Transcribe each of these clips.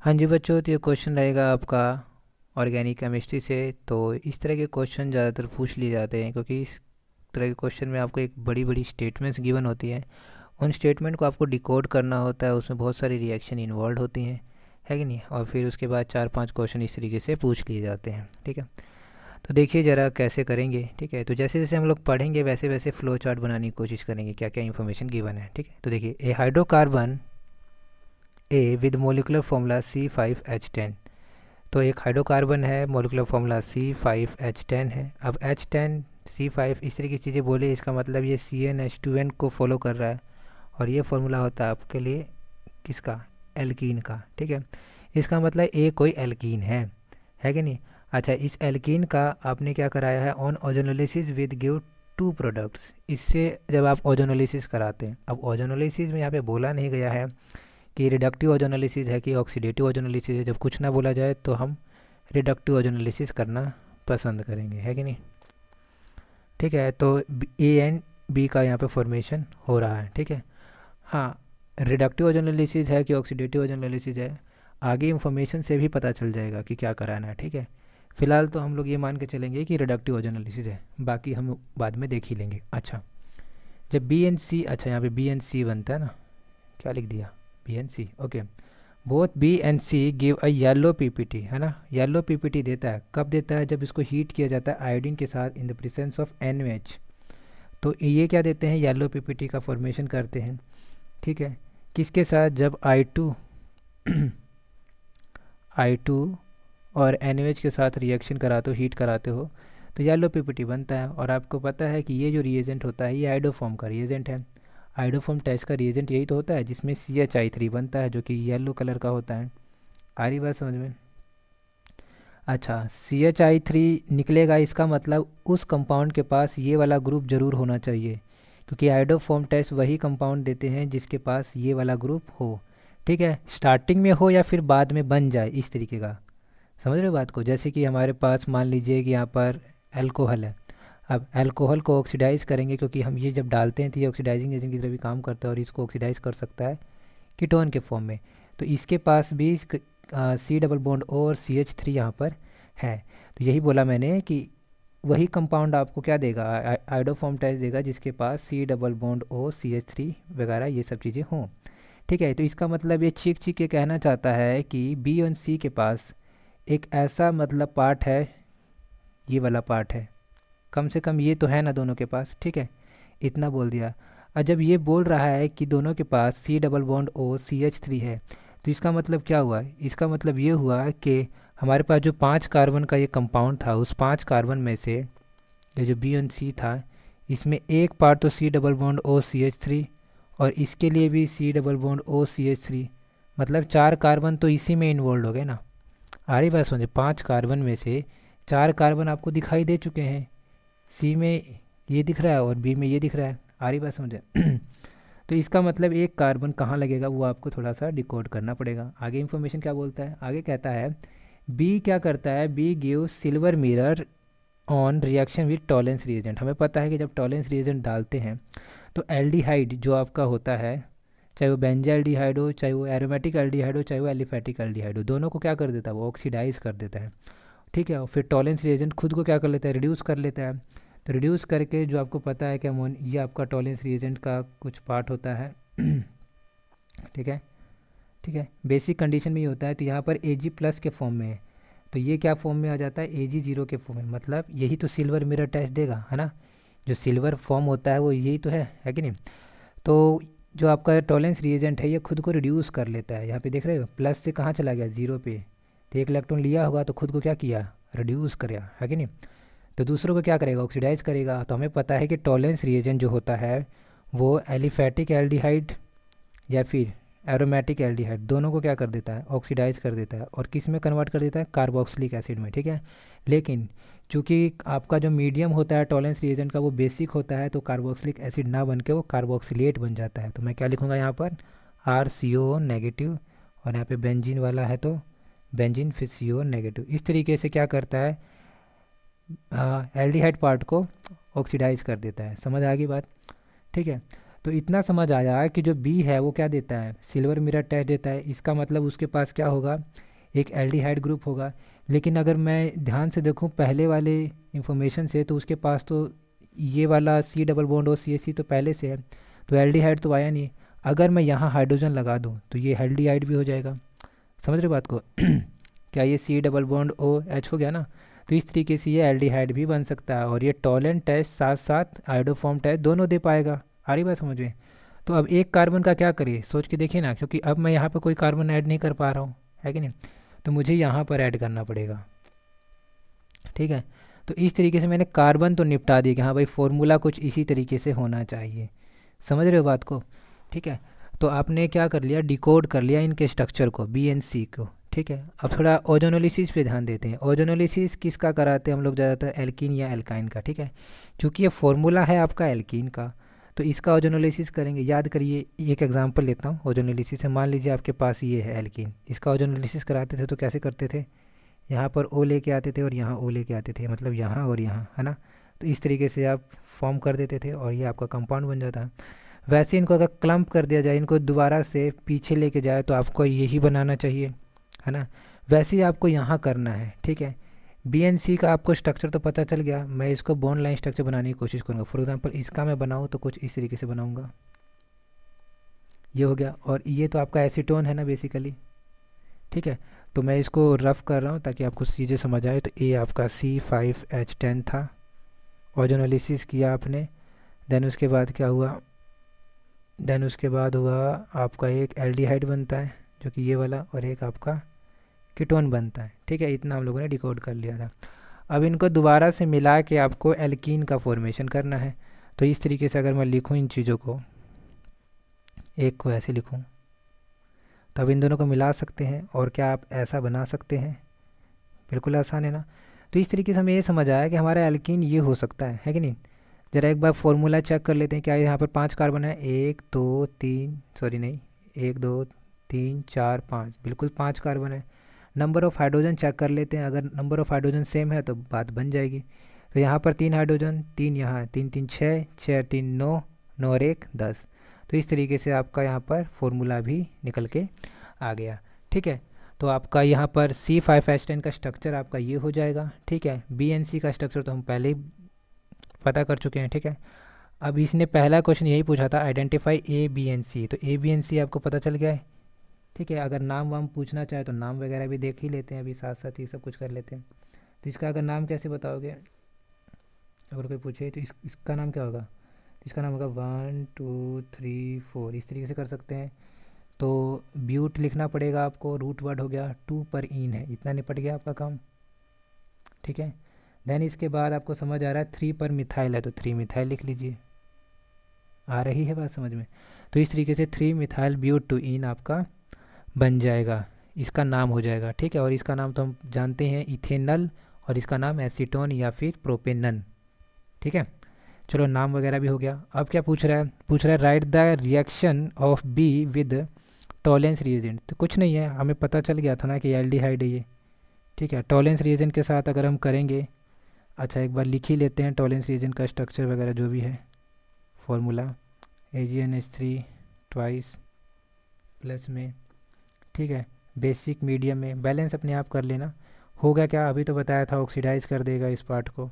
हाँ जी बच्चों, तो ये क्वेश्चन रहेगा आपका ऑर्गेनिक केमिस्ट्री से। तो इस तरह के क्वेश्चन ज़्यादातर पूछ लिए जाते हैं क्योंकि इस तरह के क्वेश्चन में आपको एक बड़ी बड़ी स्टेटमेंट्स गिवन होती हैं। उन स्टेटमेंट को आपको डिकोड करना होता है, उसमें बहुत सारी रिएक्शन इन्वॉल्व होती हैं, है कि नहीं। और फिर उसके बाद 4-5 क्वेश्चन इस तरीके से पूछ लिए जाते हैं, ठीक है। तो देखिए ज़रा कैसे करेंगे, ठीक है। तो जैसे जैसे हम लोग पढ़ेंगे वैसे वैसे फ्लो चार्ट बनाने की कोशिश करेंगे, क्या क्या इन्फॉर्मेशन गिवन है, ठीक है। तो देखिए, a hydrocarbon a with molecular formula C5H10। तो एक हाइड्रोकार्बन है, मोलिकुलर फॉर्मूला C5H10 है। अब H10 C5 इस तरह की चीज़ें बोले, इसका मतलब ये CnH2n को फॉलो कर रहा है। और ये फार्मूला होता है आपके लिए किसका, एल्कीन का, ठीक है। इसका मतलब ए कोई एल्कीन है कि नहीं। अच्छा, इस एल्कीन का आपने क्या कराया है, on ozonolysis with give two products. इससे जब आप ओजोनोलिसिस कराते हैं, अब ओजोनोलिसिस में यहाँ पे बोला नहीं गया है कि रिडक्टिव ओजोनोलिसिस है कि ऑक्सीडेटिव ओजोनोलिसिस है। जब कुछ ना बोला जाए तो हम रिडक्टिव ओजोनोलिसिस करना पसंद करेंगे, है कि नहीं, ठीक है। तो ए एंड बी का यहाँ पे फॉर्मेशन हो रहा है, ठीक है। हाँ, रिडक्टिव ओजोनोलिसिस है कि ऑक्सीडेटिव ओजोनोलिसिस है, आगे इंफॉर्मेशन से भी पता चल जाएगा कि क्या कराना है, ठीक है। फिलहाल तो हम लोग ये मान के चलेंगे कि रिडक्टिव ओजोनोलिसिस है, बाकी हम बाद में देख ही लेंगे। अच्छा, जब बी एन सी, अच्छा यहाँ पे बी एन सी बनता है ना, क्या लिख दिया, B and C, okay. Both B and C give a yellow PPT, है ना। येलो पीपीटी देता है, कब देता है, जब इसको हीट किया जाता है आयोडीन के साथ in the presence of NaOH। तो ये क्या देते हैं, येलो पीपीटी का फॉर्मेशन करते हैं, ठीक है। किसके साथ, जब I2 और NaOH के साथ रिएक्शन कराते हो, हीट कराते हो, तो येलो पीपीटी बनता है। और आपको पता है कि ये जो रिएजेंट होता है ये आइडोफॉर्म का रिएजेंट है। आइडोफॉर्म टेस्ट का रिएजेंट यही तो होता है जिसमें CHI3 बनता है, जो कि येलो कलर का होता है। आ रही बात समझ में। अच्छा, CHI3 निकलेगा, इसका मतलब उस कंपाउंड के पास ये वाला ग्रुप जरूर होना चाहिए, क्योंकि आइडोफॉर्म टेस्ट वही कंपाउंड देते हैं जिसके पास ये वाला ग्रुप हो, ठीक है। स्टार्टिंग में हो या फिर बाद में बन जाए, इस तरीके का। समझ रहे हो बात को। जैसे कि हमारे पास मान लीजिए कि यहाँ पर अल्कोहल है। अब अल्कोहल को ऑक्सीडाइज करेंगे, क्योंकि हम ये जब डालते हैं तो ये ऑक्सीडाइजिंग एजेंट की तरह भी काम करता है और इसको ऑक्सीडाइज कर सकता है कीटोन के फॉर्म में। तो इसके पास भी C डबल बॉन्ड और CH3 यहाँ पर है। तो यही बोला मैंने कि वही कंपाउंड आपको क्या देगा, आइडोफॉर्म टेस्ट देगा जिसके पास C डबल बॉन्ड और CH3 वगैरह ये सब चीज़ें हों, ठीक है। तो इसका मतलब ये चीख चीख के कहना चाहता है कि बी और सी के पास एक ऐसा मतलब पार्ट है, ये वाला पार्ट है, कम से कम ये तो है ना दोनों के पास, ठीक है। इतना बोल दिया। और जब ये बोल रहा है कि दोनों के पास C double bond O CH3 है, तो इसका मतलब क्या हुआ, इसका मतलब ये हुआ कि हमारे पास जो 5 कार्बन का ये कंपाउंड था, उस 5 कार्बन में से ये जो बी एन सी था, इसमें एक पार्ट तो C double bond O CH3 और इसके लिए भी C double bond O CH3, मतलब 4 कार्बन तो इसी में इन्वॉल्व हो गए ना। आ रही बात समझे, 5 कार्बन में से 4 कार्बन आपको दिखाई दे चुके हैं, सी में ये दिख रहा है और बी में ये दिख रहा है। आ रही बात समझे। तो इसका मतलब एक कार्बन कहाँ लगेगा वो आपको थोड़ा सा डिकोड करना पड़ेगा। आगे इन्फॉर्मेशन क्या बोलता है, आगे कहता है बी क्या करता है, B give silver mirror on reaction with Tollens reagent. हमें पता है कि जब टॉलेंस रिएजेंट डालते हैं तो एल्डिहाइड जो आपका होता है, चाहे वो बेंजाल्डिहाइड हो, चाहे वो एरोमेटिक एल्डिहाइड हो, चाहे वो एलिफेटिक एल्डिहाइड हो, दोनों को क्या कर देता है, वो ऑक्सीडाइज कर देता है, ठीक है। और फिर टॉलेंस रिएजेंट खुद को क्या कर लेता है, रिड्यूस कर लेता है। तो रिड्यूस करके जो आपको पता है कि ये आपका टॉलेंस रिएजेंट का कुछ पार्ट होता है, ठीक है, ठीक है। बेसिक कंडीशन में ये होता है। तो यहाँ पर Ag+ के फॉर्म में है, तो ये क्या फॉर्म में आ जाता है, Ag0 के फॉर्म में। मतलब यही तो सिल्वर मिरर टेस्ट देगा, है ना। जो सिल्वर फॉर्म होता है वो यही तो है कि नहीं। तो जो आपका टॉलेंस रिएजेंट है ये खुद को रिड्यूस कर लेता है। यहाँ पे देख रहे हो, प्लस से कहाँ चला गया, 0 पे। तो एक इलेक्ट्रॉन लिया होगा तो खुद को क्या किया, रिड्यूस करेगा, है कि नहीं। तो दूसरों को क्या करेगा, ऑक्सीडाइज करेगा। तो हमें पता है कि टॉलेंस रिएजेंट जो होता है वो एलिफेटिक एल्डिहाइड या फिर एरोमेटिक एल्डिहाइड, दोनों को क्या कर देता है, ऑक्सीडाइज कर देता है। और किस में कन्वर्ट कर देता है, कार्बोक्सिलिक एसिड में, ठीक है। लेकिन चूंकि आपका जो मीडियम होता है टॉलेंस रिएजेंट का वो बेसिक होता है, तो कार्बोक्सिलिक एसिड ना बन के वो कार्बोक्सिलेट बन जाता है। तो मैं क्या लिखूँगा यहाँ पर, RCO नेगेटिव, और यहाँ पे बेंजीन वाला है तो बेंजीन, फिर CO नेगेटिव। इस तरीके से क्या करता है, एल्डिहाइड पार्ट को ऑक्सीडाइज कर देता है। समझ आ गई बात, ठीक है। तो इतना समझ आया कि जो बी है वो क्या देता है, सिल्वर मिरर टेस्ट देता है। इसका मतलब उसके पास क्या होगा, एक एल्डिहाइड ग्रुप होगा। लेकिन अगर मैं ध्यान से देखूं पहले वाले इंफॉर्मेशन से, तो उसके पास तो ये वाला सी डबल बॉन्ड और सी एस सी तो पहले से है, तो एल्डिहाइड तो आया नहीं। अगर मैं यहाँ हाइड्रोजन लगा दूँ तो ये एल्डिहाइड भी हो जाएगा। समझ रहे बात को क्या ये C double bond O H हो गया ना। तो इस तरीके से ये एल्डिहाइड भी बन सकता है, और ये टॉलेंट टेस्ट साथ साथ आइडोफॉर्म टेस्ट दोनों दे पाएगा। आ रही बात समझ में। तो अब एक कार्बन का क्या करिए सोच के देखिए ना, क्योंकि अब मैं यहाँ पर कोई कार्बन ऐड नहीं कर पा रहा हूँ, है कि नहीं, तो मुझे यहाँ पर ऐड करना पड़ेगा। ठीक है, तो इस तरीके से मैंने कार्बन तो निपटा दिया कि हाँ भाई फॉर्मूला कुछ इसी तरीके से होना चाहिए। समझ रहे हो बात को। ठीक है, तो आपने क्या कर लिया, डिकोड कर लिया इनके स्ट्रक्चर को, बी एन सी को। ठीक है, अब थोड़ा ओजोनोलिसिस पे ध्यान देते हैं। ओजोनोलिसिस किसका कराते हैं हम लोग ज़्यादातर, एल्कीन या एल्काइन का। ठीक है, चूँकि ये फॉर्मूला है आपका एल्कीन का, तो इसका ओजोनोलिसिस करेंगे। याद करिए, एक एग्जांपल लेता हूँ ओजोनोलिसिस से। मान लीजिए आपके पास ये है एल्कीन, इसका ओजोनोलिसिस कराते थे तो कैसे करते थे, यहाँ पर ओ लेके आते थे और यहाँ ओ लेके आते थे, मतलब यहाँ और यहाँ, है ना। तो इस तरीके से आप फॉर्म कर देते थे और ये आपका कंपाउंड बन जाता है। वैसे इनको अगर क्लम्प कर दिया जाए, इनको दोबारा से पीछे लेके जाए, तो आपको यही बनाना चाहिए, है ना। वैसे ही आपको यहाँ करना है। ठीक है, बी एन सी का आपको स्ट्रक्चर तो पता चल गया। मैं इसको बॉन्ड लाइन स्ट्रक्चर बनाने की कोशिश करूँगा। फॉर एग्जांपल इसका मैं बनाऊँ तो कुछ इस तरीके से बनाऊँगा, ये हो गया। और ये तो आपका एसीटोन है ना बेसिकली। ठीक है, तो मैं इसको रफ कर रहा हूँ ताकि आपको चीज़ें समझ आए। तो ये आपका C5H10 था, ओजोनोलिसिस किया आपने। देन उसके बाद क्या हुआ, देन उसके बाद हुआ आपका एक एल्डिहाइड बनता है जो कि ये वाला, और एक आपका कीटोन बनता है। ठीक है, इतना हम लोगों ने डिकोड कर लिया था। अब इनको दोबारा से मिला के आपको एल्कीन का फॉर्मेशन करना है। तो इस तरीके से अगर मैं लिखूँ इन चीज़ों को, एक को ऐसे लिखूँ, तो अब इन दोनों को मिला सकते हैं। और क्या आप ऐसा बना सकते हैं, बिल्कुल आसान है ना। तो इस तरीके से हमें ये समझ आया कि हमारा एल्कीन ये हो सकता है कि नहीं। ज़रा एक बार फॉर्मूला चेक कर लेते हैं। क्या यहाँ पर 5 कार्बन है, 1 2 3, सॉरी नहीं, 1 2 3 4 5, बिल्कुल 5 कार्बन है। नंबर ऑफ़ हाइड्रोजन चेक कर लेते हैं। अगर नंबर ऑफ़ हाइड्रोजन सेम है तो बात बन जाएगी। तो यहाँ पर 3 हाइड्रोजन, 3 यहाँ, 3 3 6, 6 3 9, 9 और 1 10। तो इस तरीके से आपका यहाँ पर फॉर्मूला भी निकल के आ गया। ठीक है, तो आपका यहाँ पर C5H10 का स्ट्रक्चर आपका ये हो जाएगा। ठीक है, BNC का स्ट्रक्चर तो हम पहले ही पता कर चुके हैं। ठीक है, अब इसने पहला क्वेश्चन यही पूछा था, आइडेंटिफाई ABNC, तो ABNC आपको पता चल गया है। ठीक है, अगर नाम वाम पूछना चाहे तो नाम वगैरह भी देख ही लेते हैं, अभी साथ साथ ही सब कुछ कर लेते हैं। तो इसका अगर नाम कैसे बताओगे, अगर कोई पूछे तो इसका नाम क्या होगा, तो इसका नाम होगा 1 2 3 4, इस तरीके से कर सकते हैं। तो ब्यूट लिखना पड़ेगा आपको, रूट वर्ड हो गया, 2 पर इन है, इतना निपट गया आपका काम। ठीक है, देन इसके बाद आपको समझ आ रहा है 3 पर मिथाइल है, तो 3 मिथाइल लिख लीजिए। आ रही है बात समझ में। तो इस तरीके से 3 मिथाइल ब्यूट टू इन आपका बन जाएगा, इसका नाम हो जाएगा। ठीक है, और इसका नाम तो हम जानते हैं इथेनल, और इसका नाम एसीटोन या फिर प्रोपेनन। ठीक है, चलो नाम वगैरह भी हो गया। अब क्या पूछ रहा है, पूछ रहा है right the reaction of be with Tollens reagent. तो कुछ नहीं है, हमें पता चल गया था ना कि एल्डिहाइड है ये। ठीक है, टॉलेंस रिएजेंट के साथ अगर हम करेंगे, अच्छा एक बार लिख ही लेते हैं टॉलेंस रिएजेंट का स्ट्रक्चर वगैरह जो भी है, फॉर्मूला AgNH3 ट्वाइस प्लस में। ठीक है, बेसिक मीडियम में, बैलेंस अपने आप कर लेना। होगा क्या, अभी तो बताया था ऑक्सीडाइज कर देगा इस पार्ट को,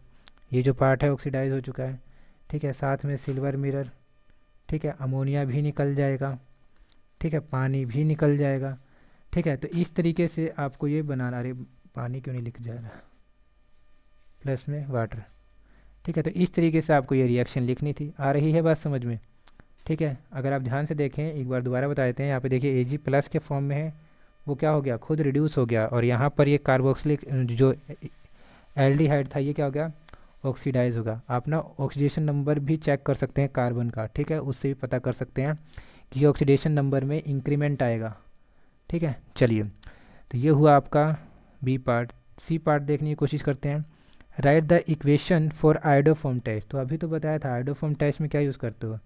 ये जो पार्ट है ऑक्सीडाइज हो चुका है। ठीक है, साथ में सिल्वर मिरर। ठीक है, अमोनिया भी निकल जाएगा। ठीक है, पानी भी निकल जाएगा। ठीक है, तो इस तरीके से आपको ये बनाना, अरे पानी क्यों नहीं लिख जा रहा, प्लस में वाटर। ठीक है, तो इस तरीके से आपको ये रिएक्शन लिखनी थी। आ रही है बात समझ में। ठीक है, अगर आप ध्यान से देखें, एक बार दोबारा बता देते हैं। यहाँ पे देखिए Ag प्लस के फॉर्म में है, वो क्या हो गया, खुद रिड्यूस हो गया। और यहाँ पर ये कार्बोक्सिलिक जो एल्डिहाइड था ये क्या हो गया, ऑक्सीडाइज होगा। आप ना ऑक्सीडेशन नंबर भी चेक कर सकते हैं कार्बन का। ठीक है, उससे भी पता कर सकते हैं कि ऑक्सीडेशन नंबर में इंक्रीमेंट आएगा। ठीक है, चलिए, तो ये हुआ आपका बी पार्ट। सी पार्ट देखने की कोशिश करते हैं। Write the equation for iodoform test. तो अभी तो बताया था आइडोफॉर्म टेस्ट में क्या यूज़ करते हो,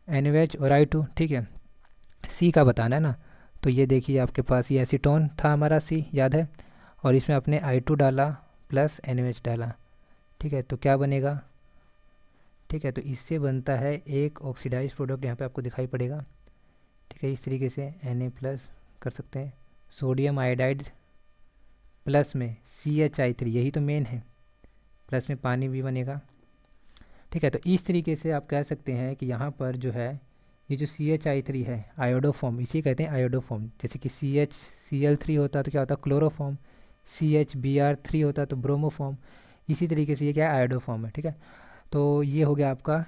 NaOH और I2। ठीक है, सी का बताना है ना। तो ये देखिए आपके पास ये एसीटोन था हमारा सी, याद है, और इसमें आपने I2 डाला प्लस NaOH डाला। ठीक है, तो क्या बनेगा, ठीक है। तो इससे बनता है एक ऑक्सीडाइज प्रोडक्ट, यहाँ पे आपको दिखाई पड़ेगा। ठीक है, इस तरीके से Na+ कर सकते हैं। सोडियम आयोडाइड प्लस में CH3, यही तो मेन है, प्लस में पानी भी बनेगा। ठीक है, तो इस तरीके से आप कह सकते हैं कि यहाँ पर जो है ये जो CH3 है आयोडोफॉर्म, इसी कहते हैं आयोडोफॉर्म। जैसे कि CHCl3 होता तो क्या होता, क्लोरोफॉर्म। CHBr3 होता तो ब्रोमोफॉर्म। इसी तरीके से ये क्या है, आयोडोफॉर्म है। ठीक है, तो ये हो गया आपका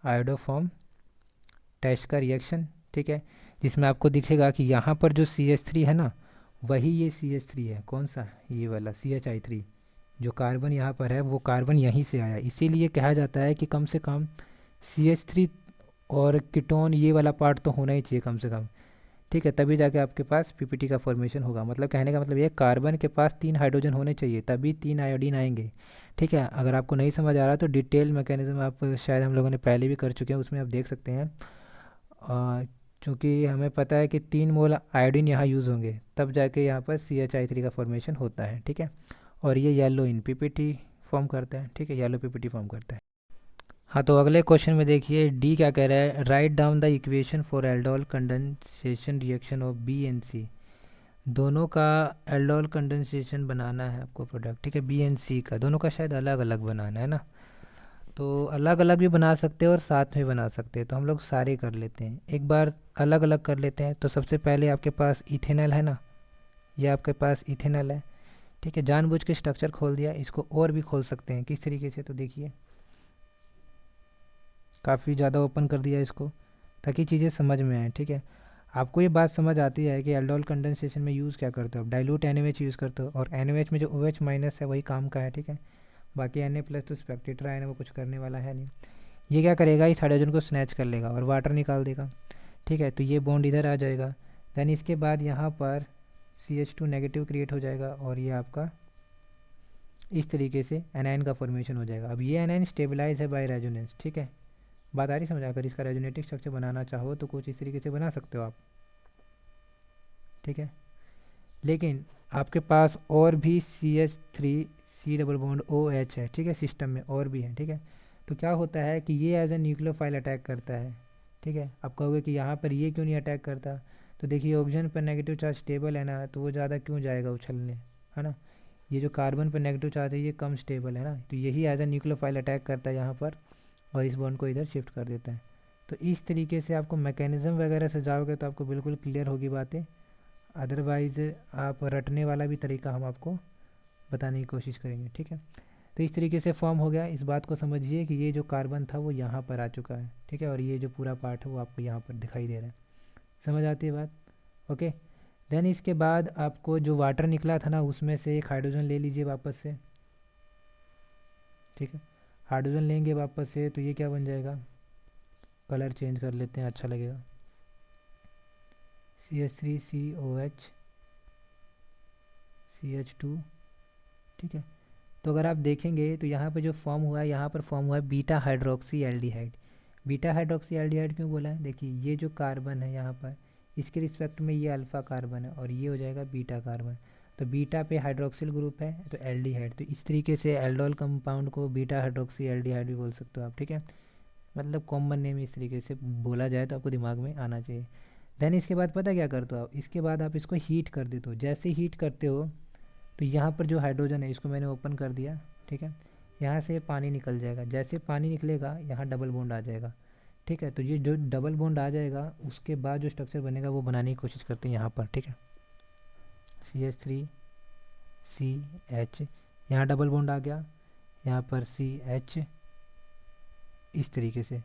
आयोडोफॉर्म टेस्ट का रिएक्शन। ठीक है, जिसमें आपको दिखेगा कि यहाँ पर जो CH3 है ना, वही ये CH3 है। कौन सा, ये वाला CHI3। जो कार्बन यहाँ पर है वो कार्बन यहीं से आया, इसीलिए कहा जाता है कि कम से कम CH3 और कीटोन ये वाला पार्ट तो होना ही चाहिए कम से कम। ठीक है, तभी जाके आपके पास PPT का फॉर्मेशन होगा। मतलब कहने का मतलब ये, कार्बन के पास 3 हाइड्रोजन होने चाहिए तभी 3 आयोडीन आएंगे। ठीक है, अगर आपको नहीं समझ आ रहा तो डिटेल मैकेनिज्म आप शायद हम लोगों ने पहले भी कर चुके हैं, उसमें आप देख सकते हैं। चूँकि हमें पता है कि 3 मोल आयोडीन यहाँ यूज़ होंगे तब जाके यहाँ पर CHI3 का फॉर्मेशन होता है। ठीक है, और ये येलो इन PPT फॉर्म करता है। ठीक है, येलो PPT फॉर्म करता है। हाँ, तो अगले क्वेश्चन में देखिए डी क्या कह रहा है, write down the equation for aldol condensation reaction of B and C. दोनों का एल्डोल कंडेंसेशन बनाना है आपको प्रोडक्ट। ठीक है, बी एंड सी का, दोनों का शायद अलग अलग बनाना है ना। तो अलग अलग भी बना सकते हैं और साथ में बना सकते हैं, तो हम लोग सारे कर लेते हैं। एक बार अलग अलग कर लेते हैं। तो सबसे पहले आपके पास इथेनॉल है ना, ये आपके पास इथेनॉल है। ठीक है, जानबूझ के स्ट्रक्चर खोल दिया, इसको और भी खोल सकते हैं। किस तरीके से, तो देखिए काफ़ी ज़्यादा ओपन कर दिया इसको ताकि चीज़ें समझ में आए। ठीक है, आपको ये बात समझ आती है कि एल्डोल कंडेंसेशन में यूज़ क्या करते हो, डाइल्यूट NaOH यूज़ करते हो, और NaOH में जो OH- है वही काम का है। ठीक है, बाकी Na+ तो स्पेक्टेटर आयन है, वो कुछ करने वाला है नहीं। ये क्या करेगा, इस हाइड्रोजन को स्नैच कर लेगा और वाटर निकाल देगा। ठीक है, तो ये बॉन्ड इधर आ जाएगा। देन इसके बाद यहाँ पर CH2 नेगेटिव क्रिएट हो जाएगा और ये आपका इस तरीके से एनायन का फॉर्मेशन हो जाएगा। अब ये एनायन स्टेबलाइज है बाय रेजोनेंस। ठीक है, बात आ रही समझ, अगर इसका रेजोनेटिक स्ट्रक्चर बनाना चाहो तो कुछ इस तरीके से बना सकते हो आप। ठीक है, लेकिन आपके पास और भी CH3C डबल बॉन्ड OH है। ठीक है, सिस्टम में और भी है। ठीक है, तो क्या होता है कि ये एज ए न्यूक्लियोफाइल अटैक करता है। ठीक है, आप कहोगे कि यहाँ पर ये क्यों नहीं अटैक करता, तो देखिए ऑक्सीजन पर नेगेटिव चार्ज स्टेबल है ना, तो वो ज़्यादा क्यों जाएगा उछलने, है ना। ये जो कार्बन पर नेगेटिव चार्ज है ये कम स्टेबल है ना, तो यही एज ए न्यूक्लियोफाइल अटैक करता है यहाँ पर और इस बॉन्ड को इधर शिफ्ट कर देता है। तो इस तरीके से आपको मैकेनिज़्म वगैरह से जाओगे तो आपको बिल्कुल क्लियर होगी बातें। अदरवाइज़ आप रटने वाला भी तरीका हम आपको बताने की कोशिश करेंगे। ठीक है, तो इस तरीके से फॉर्म हो गया। इस बात को समझिए कि ये जो कार्बन था वो यहाँ पर आ चुका है। ठीक है, और ये जो पूरा पार्ट है वो आपको यहाँ पर दिखाई दे रहा है। समझ आती है बात, ओके। देन इसके बाद आपको जो वाटर निकला था ना, उसमें से एक हाइड्रोजन ले लीजिए वापस से। ठीक है, हाइड्रोजन लेंगे वापस से तो ये क्या बन जाएगा, कलर चेंज कर लेते हैं, अच्छा लगेगा। CH3COH CH2। ठीक है, तो अगर आप देखेंगे तो यहाँ पे जो फॉर्म हुआ है, यहाँ पर फॉर्म हुआ है beta hydroxy aldehyde. Beta hydroxy aldehyde क्यों बोला है, देखिए ये जो कार्बन है यहाँ पर, इसके रिस्पेक्ट में ये अल्फ़ा कार्बन है और ये हो जाएगा बीटा कार्बन। तो बीटा पे हाइड्रोक्सिल ग्रुप है तो एल्डिहाइड, तो इस तरीके से एल्डोल कंपाउंड को बीटा हाइड्रोक्सी एल्डिहाइड भी बोल सकते हो आप। ठीक है, मतलब कॉमन नेम इस तरीके से बोला जाए तो आपको दिमाग में आना चाहिए। देन इसके बाद पता क्या करते हो आप, इसके बाद आप इसको हीट कर देते हो। जैसे हीट करते हो तो यहाँ पर जो हाइड्रोजन है इसको मैंने ओपन कर दिया। ठीक है, यहाँ से पानी निकल जाएगा, जैसे पानी निकलेगा यहाँ डबल बॉन्ड आ जाएगा। ठीक है, तो ये जो डबल बॉन्ड आ जाएगा उसके बाद जो स्ट्रक्चर बनेगा वो बनाने की कोशिश करते हैं यहाँ पर। ठीक है, CH3CH, यहाँ डबल बॉन्ड आ गया, यहाँ पर CH, इस तरीके से।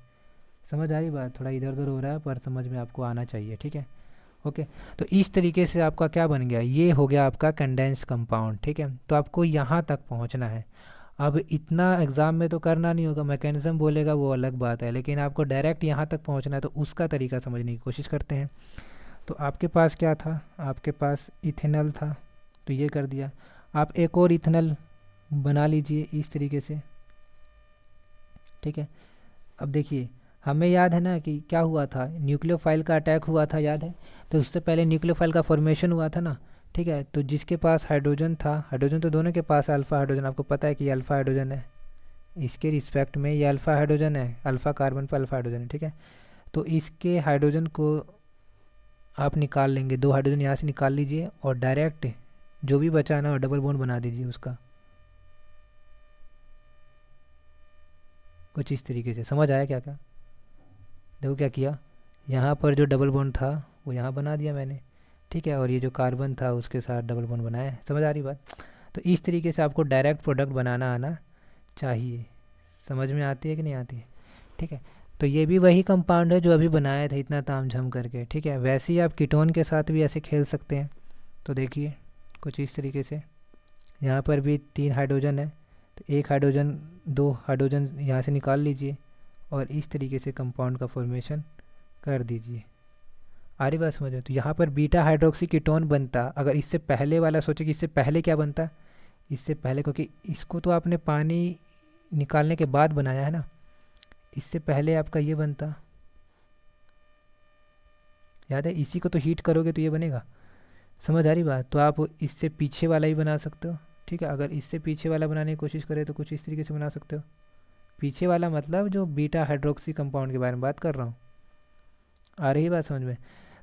समझ आ रही बात, थोड़ा इधर उधर हो रहा है पर समझ में आपको आना चाहिए। ठीक है, ओके। तो इस तरीके से आपका क्या बन गया, ये हो गया आपका कंडेंस कंपाउंड। ठीक है, तो आपको यहाँ तक पहुँचना है। अब इतना एग्ज़ाम में तो करना नहीं होगा, मैकेनिज़्म बोलेगा वो अलग बात है, लेकिन आपको डायरेक्ट यहाँ तक पहुँचना है तो उसका तरीका समझने की कोशिश करते हैं। तो आपके पास क्या था, आपके पास इथेनॉल था तो ये कर दिया। आप एक और इथेनॉल बना लीजिए इस तरीके से। ठीक है, अब देखिए हमें याद है ना कि क्या हुआ था, न्यूक्लियोफाइल का अटैक हुआ था, याद है। तो उससे पहले न्यूक्लियोफाइल का फॉर्मेशन हुआ था ना। ठीक है, तो जिसके पास हाइड्रोजन था, हाइड्रोजन तो दोनों के पास अल्फ़ा हाइड्रोजन, आपको पता है कि अल्फ़ा हाइड्रोजन है। इसके रिस्पेक्ट में ये अल्फ़ा हाइड्रोजन है, अल्फ़ा कार्बन पर अल्फ़ा हाइड्रोजन है, ठीक है। तो इसके हाइड्रोजन को आप निकाल लेंगे, 2 हाइड्रोजन यहाँ से निकाल लीजिए और डायरेक्ट जो भी बचा है ना डबल बॉन्ड बना दीजिए उसका, कुछ इस तरीके से। समझ आया क्या क्या? देखो क्या किया, यहाँ पर जो डबल बॉन्ड था वो यहाँ बना दिया मैंने, ठीक है, और ये जो कार्बन था उसके साथ डबल बॉन्ड बनाया है। समझ आ रही बात? तो इस तरीके से आपको डायरेक्ट प्रोडक्ट बनाना आना चाहिए। समझ में आती है कि नहीं आती है? ठीक है। तो ये भी वही कंपाउंड है जो अभी बनाया था इतना तामझाम करके, ठीक है। वैसे ही आप कीटोन के साथ भी ऐसे खेल सकते हैं। तो देखिए कुछ इस तरीके से, यहाँ पर भी 3 हाइड्रोजन है, तो 1 हाइड्रोजन 2 हाइड्रोजन यहाँ से निकाल लीजिए और इस तरीके से कंपाउंड का फॉर्मेशन कर दीजिए। आ रही बात समझ में? तो यहाँ पर बीटा हाइड्रोक्सी कीटोन बनता, अगर इससे पहले वाला सोचे कि इससे पहले क्या बनता, इससे पहले, क्योंकि इसको तो आपने पानी निकालने के बाद बनाया है ना, इससे पहले आपका ये बनता, याद है? इसी को तो हीट करोगे तो ये बनेगा। समझ आ रही बात? तो आप इससे पीछे वाला ही बना सकते हो, ठीक है। अगर इससे पीछे वाला बनाने की कोशिश करें तो कुछ इस तरीके से बना सकते हो। पीछे वाला मतलब जो बीटा हाइड्रोक्सी कंपाउंड के बारे में बात कर रहा हूँ। आ रही बात समझ में?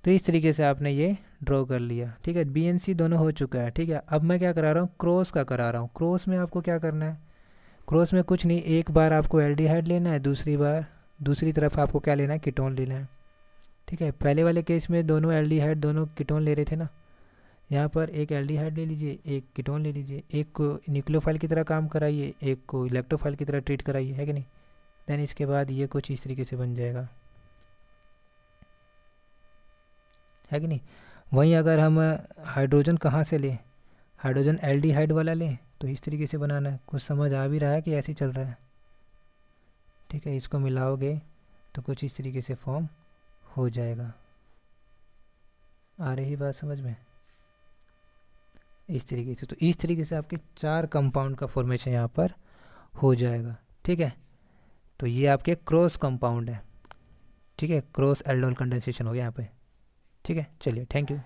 तो इस तरीके से आपने ये ड्रॉ कर लिया, ठीक है। बी एन सी दोनों हो चुका है, ठीक है। अब मैं क्या करा रहा हूँ, क्रॉस का करा रहा हूँ। क्रॉस में आपको क्या करना है, क्रॉस में कुछ नहीं, एक बार आपको एल्डिहाइड लेना है, दूसरी बार दूसरी तरफ आपको क्या लेना है, कीटोन लेना है, ठीक है। पहले वाले केस में दोनों एल्डिहाइड दोनों कीटोन ले रहे थे ना, यहाँ पर एक एल्डिहाइड ले लीजिए, एक कीटोन ले लीजिए, एक को न्यूक्लियोफाइल की तरह काम कराइए, एक को इलेक्ट्रोफाइल की तरह ट्रीट कराइए, है कि नहीं। देन इसके बाद ये कुछ इस तरीके से बन जाएगा, है कि नहीं। वहीं अगर हम हाइड्रोजन कहाँ से लें, हाइड्रोजन एल्डिहाइड वाला लें, तो इस तरीके से बनाना है। कुछ समझ आ भी रहा है कि ऐसे ही चल रहा है, ठीक है। इसको मिलाओगे तो कुछ इस तरीके से फॉर्म हो जाएगा। आ रही बात समझ में? इस तरीके से, तो इस तरीके से आपके 4 कंपाउंड का फॉर्मेशन यहाँ पर हो जाएगा, ठीक है। तो ये आपके क्रॉस कंपाउंड है, ठीक है। क्रॉस एल्डोल कंडेंसेशन हो गया यहाँ पे, ठीक है। चलिए, थैंक यू।